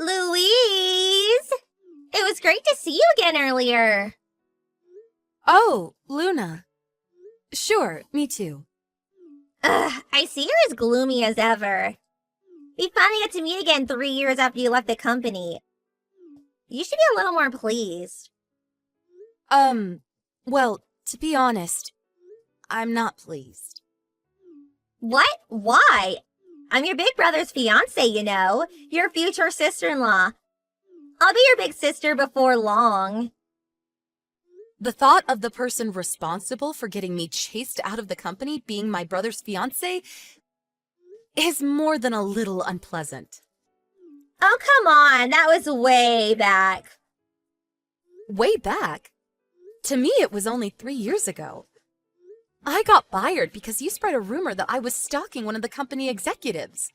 Louise! It was great to see you again earlier. Oh, Luna. Sure, me too. I see you're as gloomy as ever. We finally got to meet again 3 years after you left the company. You should be a little more pleased. Well, to be honest, I'm not pleased. What? Why? I'm your big brother's fiancée, you know. Your future sister-in-law. I'll be your big sister before long. The thought of the person responsible for getting me chased out of the company being my brother's fiancé is more than a little unpleasant. Oh, come on. That was way back. Way back? To me, it was only 3 years ago. I got fired because you spread a rumor that I was stalking one of the company executives.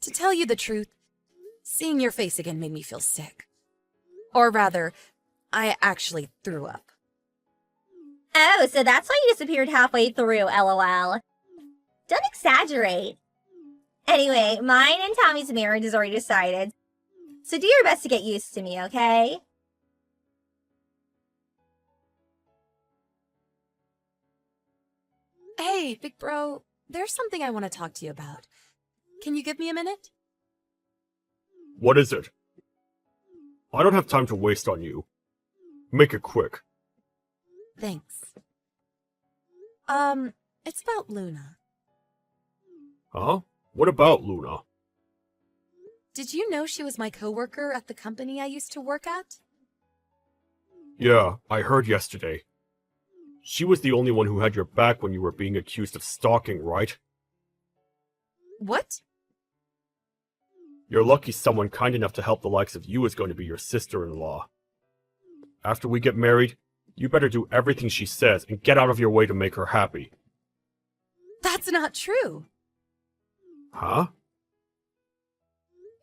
To tell you the truth, seeing your face again made me feel sick. Or rather, I actually threw up. Oh, so that's why you disappeared halfway through, LOL. Don't exaggerate. Anyway, mine and Tommy's marriage is already decided. So do your best to get used to me, okay? Hey, big bro, there's something I want to talk to you about. Can you give me a minute? What is it? I don't have time to waste on you. Make it quick. Thanks. It's about Luna. Huh? What about Luna? Did you know she was my coworker at the company I used to work at? Yeah, I heard yesterday. She was the only one who had your back when you were being accused of stalking, right? What? You're lucky someone kind enough to help the likes of you is going to be your sister-in-law. After we get married, you better do everything she says and get out of your way to make her happy. That's not true. Huh?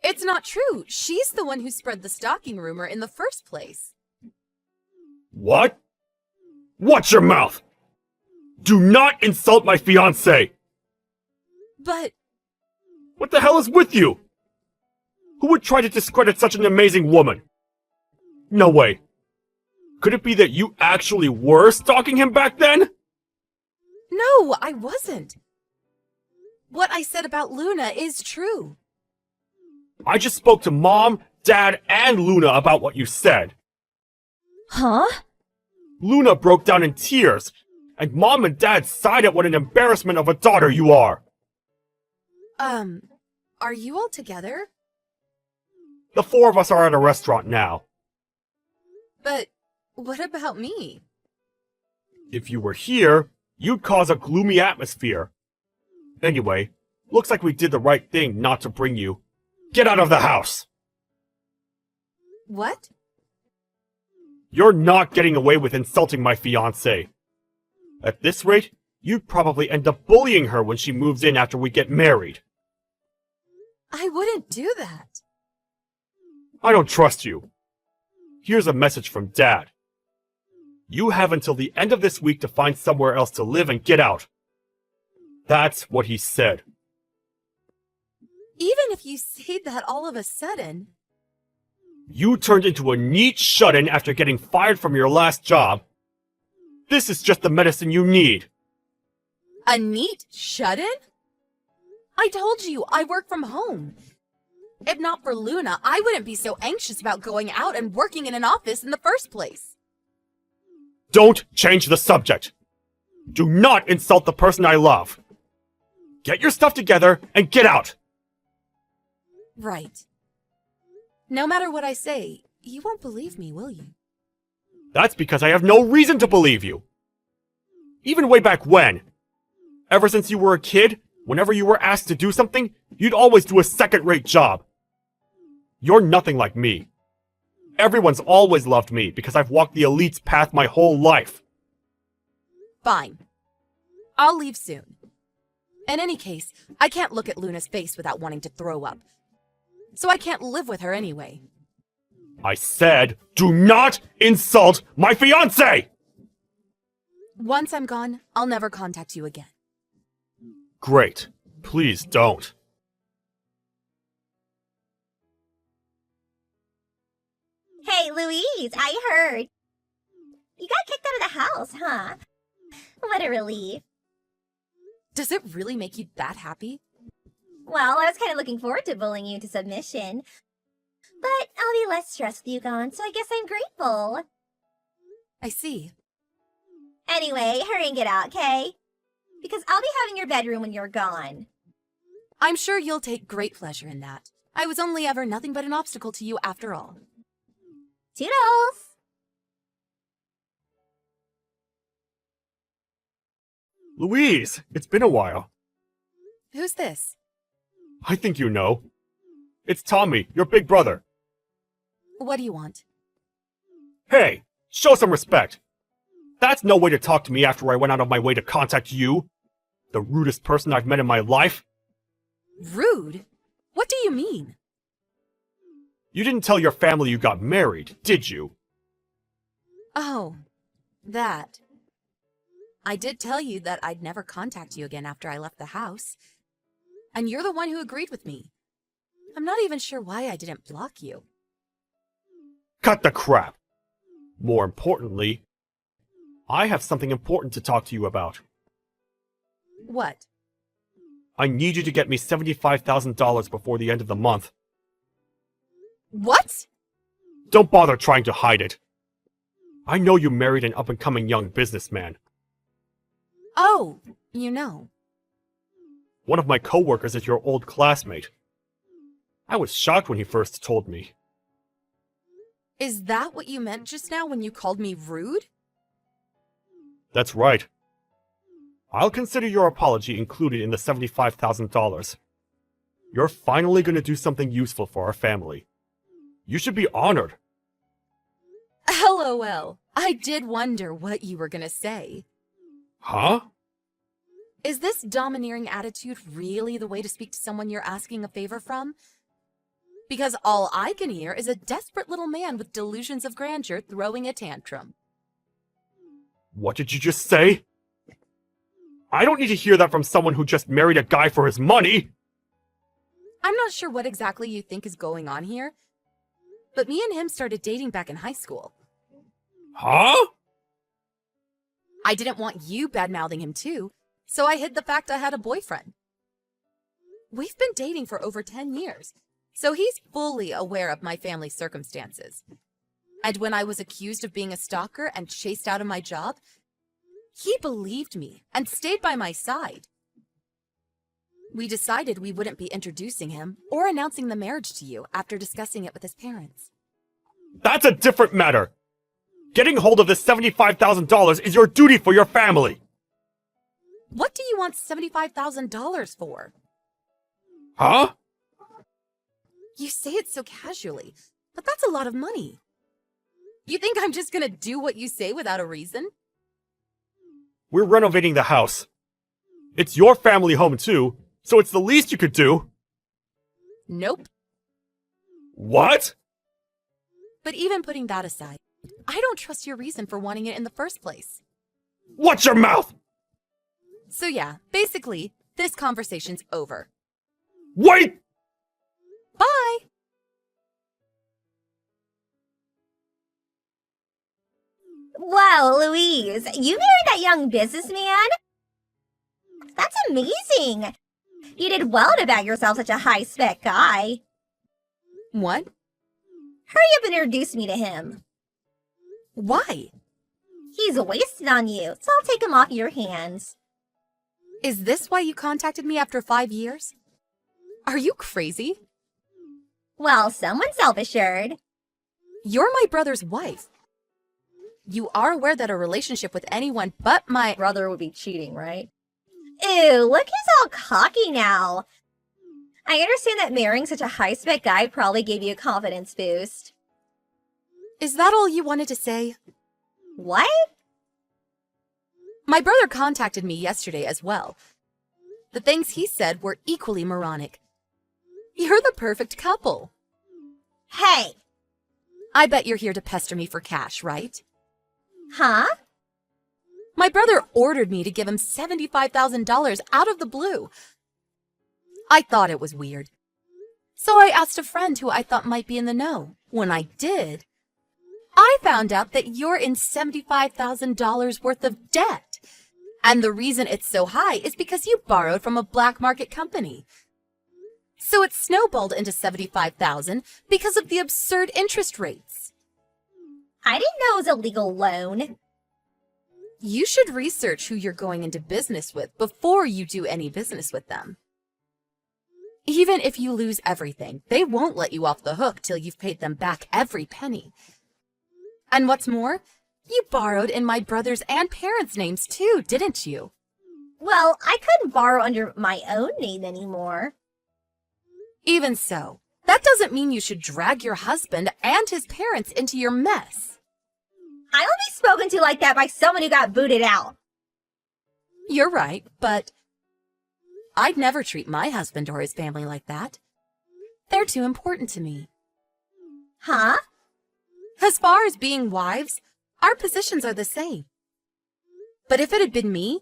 It's not true. She's the one who spread the stalking rumor in the first place. What? Watch your mouth! Do not insult my fiancé! But... What the hell is with you? Who would try to discredit such an amazing woman? No way. Could it be that you actually were stalking him back then? No, I wasn't. What I said about Luna is true. I just spoke to Mom, Dad, and Luna about what you said. Huh? Luna broke down in tears, and Mom and Dad sighed at what an embarrassment of a daughter you are. Are you all together? The four of us are at a restaurant now. But what about me? If you were here, you'd cause a gloomy atmosphere. Anyway, looks like we did the right thing not to bring you. Get out of the house! What? You're not getting away with insulting my fiancée. At this rate, you'd probably end up bullying her when she moves in after we get married. I wouldn't do that. I don't trust you. Here's a message from Dad. You have until the end of this week to find somewhere else to live and get out. That's what he said. Even if you say that all of a sudden... You turned into a neat shut-in after getting fired from your last job. This is just the medicine you need. A neat shut-in? I told you, I work from home. If not for Luna, I wouldn't be so anxious about going out and working in an office in the first place. Don't change the subject. Do not insult the person I love. Get your stuff together and get out. Right. No matter what I say, you won't believe me, will you? That's because I have no reason to believe you. Even way back when. Ever since you were a kid, whenever you were asked to do something, you'd always do a second-rate job. You're nothing like me. Everyone's always loved me because I've walked the elite's path my whole life. Fine. I'll leave soon. In any case, I can't look at Luna's face without wanting to throw up. So I can't live with her anyway. I said, do not insult my fiancé! Once I'm gone, I'll never contact you again. Great. Please don't. Hey, Louise, I heard. You got kicked out of the house, huh? What a relief. Does it really make you that happy? Well, I was kind of looking forward to bullying you to submission. But I'll be less stressed with you gone, so I guess I'm grateful. I see. Anyway, hurry and get out, okay? Because I'll be having your bedroom when you're gone. I'm sure you'll take great pleasure in that. I was only ever nothing but an obstacle to you after all. Toodles! Louise, it's been a while. Who's this? I think you know. It's Tommy, your big brother. What do you want? Hey, show some respect. That's no way to talk to me after I went out of my way to contact you. The rudest person I've met in my life. Rude? What do you mean? You didn't tell your family you got married, did you? Oh, that. I did tell you that I'd never contact you again after I left the house. And you're the one who agreed with me. I'm not even sure why I didn't block you. Cut the crap. More importantly, I have something important to talk to you about. What? I need you to get me $75,000 before the end of the month. What? Don't bother trying to hide it. I know you married an up-and-coming young businessman. Oh, you know. One of my coworkers is your old classmate. I was shocked when he first told me. Is that what you meant just now when you called me rude? That's right. I'll consider your apology included in the $75,000. You're finally going to do something useful for our family. You should be honored. LOL. I did wonder what you were gonna say. Huh? Is this domineering attitude really the way to speak to someone you're asking a favor from? Because all I can hear is a desperate little man with delusions of grandeur throwing a tantrum. What did you just say? I don't need to hear that from someone who just married a guy for his money! I'm not sure what exactly you think is going on here, but me and him started dating back in high school. Huh? I didn't want you bad-mouthing him too, so I hid the fact I had a boyfriend. We've been dating for over 10 years, so he's fully aware of my family's circumstances. And when I was accused of being a stalker and chased out of my job, he believed me and stayed by my side. We decided we wouldn't be introducing him or announcing the marriage to you after discussing it with his parents. That's a different matter! Getting hold of this $75,000 is your duty for your family! What do you want $75,000 for? Huh? You say it so casually, but that's a lot of money. You think I'm just gonna do what you say without a reason? We're renovating the house. It's your family home too, so it's the least you could do. Nope. What? But even putting that aside, I don't trust your reason for wanting it in the first place. Watch your mouth! So yeah, basically, this conversation's over. Wait! Bye! Wow, Louise, you married that young businessman? That's amazing. You did well to bag yourself such a high-spec guy. What? Hurry up and introduce me to him. Why? He's wasted on you, so I'll take him off your hands. Is this why you contacted me after 5 years? Are you crazy? Well, someone's self-assured. You're my brother's wife. You are aware that a relationship with anyone but my brother would be cheating, right? Ew, look who's all cocky now. I understand that marrying such a high-spec guy probably gave you a confidence boost. Is that all you wanted to say? What? My brother contacted me yesterday as well. The things he said were equally moronic. You're the perfect couple. Hey! I bet you're here to pester me for cash, right? Huh? My brother ordered me to give him $75,000 out of the blue. I thought it was weird. So I asked a friend who I thought might be in the know. When I did, I found out that you're in $75,000 worth of debt. And the reason it's so high is because you borrowed from a black market company. So it snowballed into $75,000 because of the absurd interest rates. I didn't know it was a legal loan. You should research who you're going into business with before you do any business with them. Even if you lose everything, they won't let you off the hook till you've paid them back every penny. And what's more, you borrowed in my brother's and parents' names too, didn't you? Well, I couldn't borrow under my own name anymore. Even so, that doesn't mean you should drag your husband and his parents into your mess. I will be spoken to like that by someone who got booted out. You're right, but I'd never treat my husband or his family like that. They're too important to me. Huh? As far as being wives, our positions are the same. But if it had been me,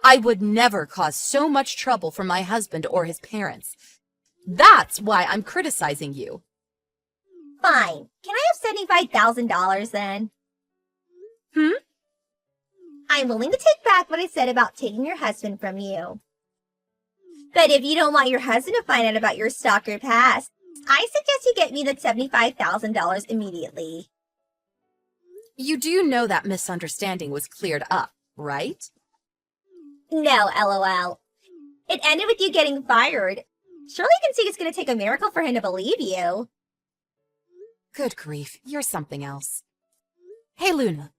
I would never cause so much trouble for my husband or his parents. That's why I'm criticizing you. Fine. Can I have $75,000 then? I'm willing to take back what I said about taking your husband from you. But if you don't want your husband to find out about your stalker past, I suggest you get me the $75,000 immediately. You do know that misunderstanding was cleared up, right? No, LOL. It ended with you getting fired. Surely you can see it's going to take a miracle for him to believe you. Good grief, you're something else. Hey, Luna.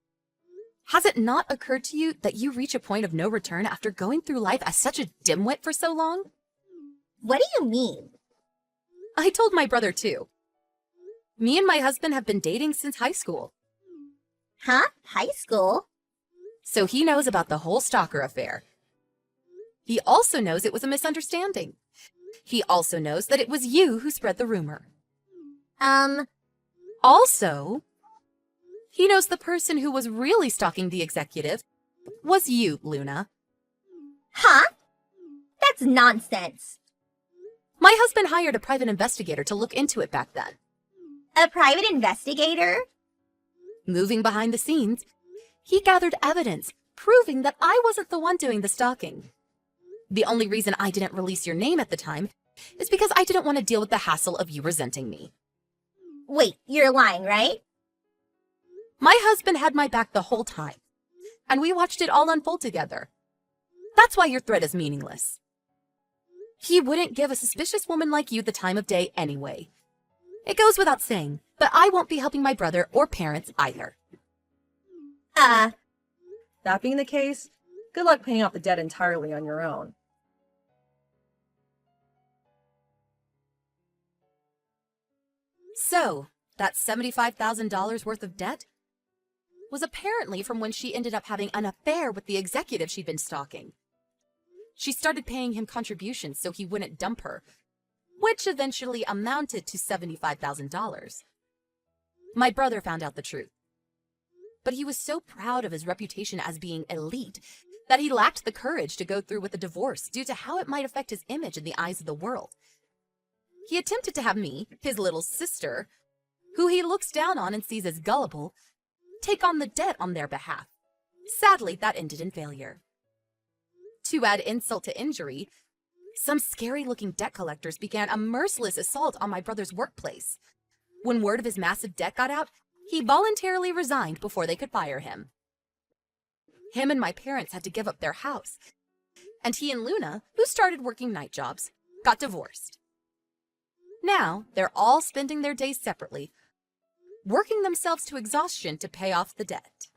Has it not occurred to you that you reach a point of no return after going through life as such a dimwit for so long? What do you mean? I told my brother too. Me and my husband have been dating since high school. Huh? High school? So he knows about the whole stalker affair. He also knows it was a misunderstanding. He also knows that it was you who spread the rumor. Also, he knows the person who was really stalking the executive was you, Luna. Huh? That's nonsense. My husband hired a private investigator to look into it back then. A private investigator? Moving behind the scenes, he gathered evidence proving that I wasn't the one doing the stalking. The only reason I didn't release your name at the time is because I didn't want to deal with the hassle of you resenting me. Wait, you're lying, right? My husband had my back the whole time, and we watched it all unfold together. That's why your threat is meaningless. He wouldn't give a suspicious woman like you the time of day anyway. It goes without saying, but I won't be helping my brother or parents either. That being the case, good luck paying off the debt entirely on your own. So, that $75,000 worth of debt was apparently from when she ended up having an affair with the executive she'd been stalking. She started paying him contributions so he wouldn't dump her, which eventually amounted to $75,000. My brother found out the truth, but he was so proud of his reputation as being elite that he lacked the courage to go through with the divorce due to how it might affect his image in the eyes of the world. He attempted to have me, his little sister, who he looks down on and sees as gullible, take on the debt on their behalf. Sadly, that ended in failure. To add insult to injury, some scary-looking debt collectors began a merciless assault on my brother's workplace. When word of his massive debt got out, he voluntarily resigned before they could fire him. Him and my parents had to give up their house, and he and Luna, who started working night jobs, got divorced. Now, they're all spending their days separately, working themselves to exhaustion to pay off the debt.